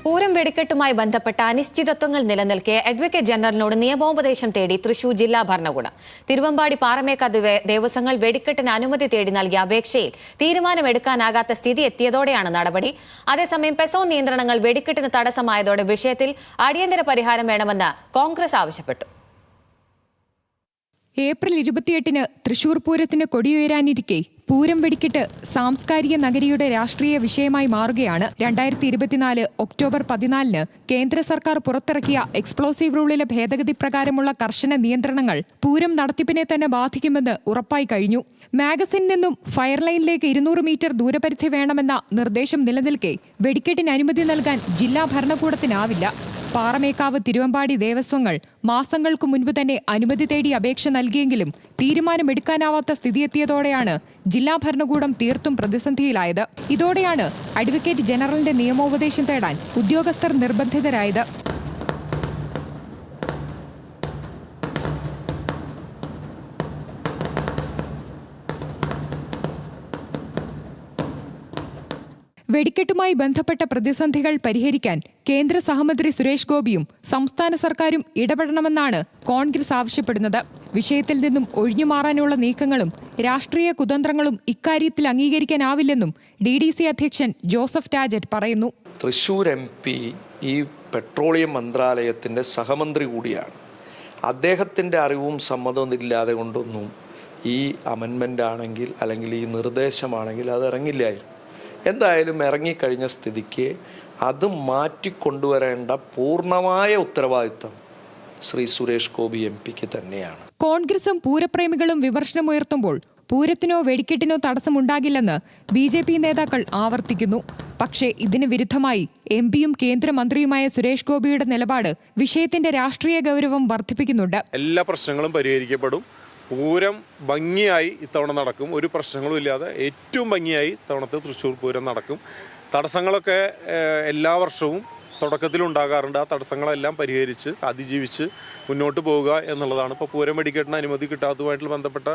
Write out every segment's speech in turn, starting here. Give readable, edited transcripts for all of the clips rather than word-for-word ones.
പൂരം വെടിക്കെട്ടുമായി ബന്ധപ്പെട്ട അനിശ്ചിതത്വങ്ങൾ നിലനിൽക്കെ അഡ്വക്കേറ്റ് ജനറലിനോട് നിയമോപദേശം തേടി തൃശൂർ ജില്ലാ ഭരണകൂടം. തിരുവമ്പാടി പാറമേക്കാവ് ദേവസ്വങ്ങൾ വെടിക്കെട്ടിന് അനുമതി തേടി നൽകിയ അപേക്ഷയിൽ തീരുമാനമെടുക്കാനാകാത്ത സ്ഥിതി എത്തിയതോടെയാണ് നടപടി. അതേസമയം പെസോ നിയന്ത്രണങ്ങൾ വെടിക്കെട്ടിന് തടസ്സമായതോടെ വിഷയത്തിൽ അടിയന്തര പരിഹാരം വേണമെന്ന് കോൺഗ്രസ് ആവശ്യപ്പെട്ടു. ഏപ്രിൽ 28-ന് തൃശൂർ പൂരത്തിന് കൊടിയുയരാനിരിക്കെ പൂരം വെടിക്കെട്ട് സാംസ്കാരിക നഗരിയുടെ രാഷ്ട്രീയ വിഷയമായി മാറുകയാണ്. 2024 ഒക്ടോബർ 14-ന് കേന്ദ്ര സർക്കാർ പുറത്തിറക്കിയ എക്സ്പ്ലോസീവ് റൂളിലെ ഭേദഗതി പ്രകാരമുള്ള കർശന നിയന്ത്രണങ്ങൾ പൂരം നടത്തിപ്പിനെ തന്നെ ബാധിക്കുമെന്ന് ഉറപ്പായി കഴിഞ്ഞു. മാഗസിനിൽ നിന്നും ഫയർലൈനിലേക്ക് 200 മീറ്റർ ദൂരപരിധി വേണമെന്ന നിർദ്ദേശം നിലനിൽക്കെ വെടിക്കെട്ടിന് അനുമതി നൽകാൻ ജില്ലാ ഭരണകൂടത്തിനാവില്ല. പാറമേക്കാവ് തിരുവമ്പാടി ദേവസ്വങ്ങൾ മാസങ്ങൾക്ക് മുൻപ് തന്നെ അനുമതി തേടി അപേക്ഷ നൽകിയെങ്കിലും തീരുമാനമെടുക്കാനാവാത്ത സ്ഥിതിയെത്തിയതോടെയാണ് ജില്ലാ ഭരണകൂടം തീർത്തും പ്രതിസന്ധിയിലായത്. ഇതോടെയാണ് അഡ്വക്കേറ്റ് ജനറലിന്റെ നിയമോപദേശം തേടാൻ ഉദ്യോഗസ്ഥർ നിർബന്ധിതരായത്. വെടിക്കെട്ടുമായി ബന്ധപ്പെട്ട പ്രതിസന്ധികൾ പരിഹരിക്കാൻ കേന്ദ്ര സഹമന്ത്രി സുരേഷ് ഗോപിയും സംസ്ഥാന സർക്കാരും ഇടപെടണമെന്നാണ് കോൺഗ്രസ് ആവശ്യപ്പെടുന്നത്. വിഷയത്തിൽ നിന്നും ഒഴിഞ്ഞുമാറാനുള്ള നീക്കങ്ങളും രാഷ്ട്രീയ കുതന്ത്രങ്ങളും ഇക്കാര്യത്തിൽ അംഗീകരിക്കാനാവില്ലെന്നും DDC അധ്യക്ഷൻ ജോസഫ് ടാജറ്റ് പറയുന്നു. തൃശൂർ MP ഈ പെട്രോളിയം മന്ത്രാലയത്തിൻ്റെ സഹമന്ത്രി കൂടിയാണ്. അദ്ദേഹത്തിൻ്റെ അറിവും സമ്മതവും ഇല്ലാതെ കൊണ്ടൊന്നും ഈ അമെൻമെൻ്റ് ആണെങ്കിൽ അല്ലെങ്കിൽ ഈ നിർദ്ദേശമാണെങ്കിൽ അത് ഇറങ്ങില്ലായിരുന്നു. എന്തായാലും ഇറങ്ങിക്കഴിഞ്ഞ സ്ഥിതിക്ക് അത് മാറ്റിക്കൊണ്ടുവരേണ്ട പൂർണ്ണമായ ഉത്തരവാദിത്തം ശ്രീ സുരേഷ് ഗോപി MP തന്നെയാണ്. കോൺഗ്രസും പൂരപ്രേമികളും വിമർശനമുയർത്തുമ്പോൾ പൂരത്തിനോ വെടിക്കെട്ടിനോ തടസ്സമുണ്ടാകില്ലെന്ന് BJP നേതാക്കൾ ആവർത്തിക്കുന്നു. പക്ഷേ ഇതിന് വിരുദ്ധമായി MPയും കേന്ദ്രമന്ത്രിയുമായ സുരേഷ് ഗോപിയുടെ നിലപാട് വിഷയത്തിന്റെ രാഷ്ട്രീയ ഗൗരവം വർദ്ധിപ്പിക്കുന്നുണ്ട്. എല്ലാ പ്രശ്നങ്ങളും പരിഹരിക്കപ്പെടും. പൂരം ഭംഗിയായി ഇത്തവണ നടക്കും. ഒരു പ്രശ്നങ്ങളും ഇല്ലാതെ ഏറ്റവും ഭംഗിയായി ഇത്തവണത്തെ തൃശ്ശൂർ പൂരം നടക്കും. തടസ്സങ്ങളൊക്കെ എല്ലാ വർഷവും തുടക്കത്തിലുണ്ടാകാറുണ്ട്. ആ തടസ്സങ്ങളെല്ലാം പരിഹരിച്ച് അതിജീവിച്ച് മുന്നോട്ട് പോവുക എന്നുള്ളതാണ്. ഇപ്പോൾ പൂരം വെടിക്കെട്ടിന് അനുമതി കിട്ടാത്തതുമായിട്ട് ബന്ധപ്പെട്ട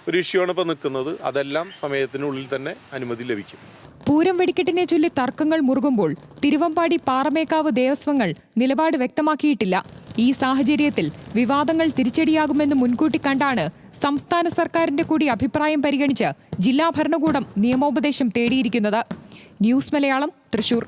ഒരു ഇഷ്യൂ ആണ് ഇപ്പോൾ നിൽക്കുന്നത്. അതെല്ലാം സമയത്തിനുള്ളിൽ തന്നെ അനുമതി ലഭിക്കും. പൂരം വെടിക്കെട്ടിനെ ചൊല്ലി തർക്കങ്ങൾ മുറുകുമ്പോൾ തിരുവമ്പാടി പാറമേക്കാവ് ദേവസ്വങ്ങൾ നിലപാട് വ്യക്തമാക്കിയിട്ടില്ല. ഈ സാഹചര്യത്തിൽ വിവാദങ്ങൾ തിരിച്ചടിയാകുമെന്ന് മുൻകൂട്ടി കണ്ടാണ് സംസ്ഥാന സർക്കാരിന്റെ കൂടി അഭിപ്രായം പരിഗണിച്ച് ജില്ലാ ഭരണകൂടം നിയമോപദേശം തേടിയിരിക്കുന്നത്. ന്യൂസ് മലയാളം, തൃശൂർ.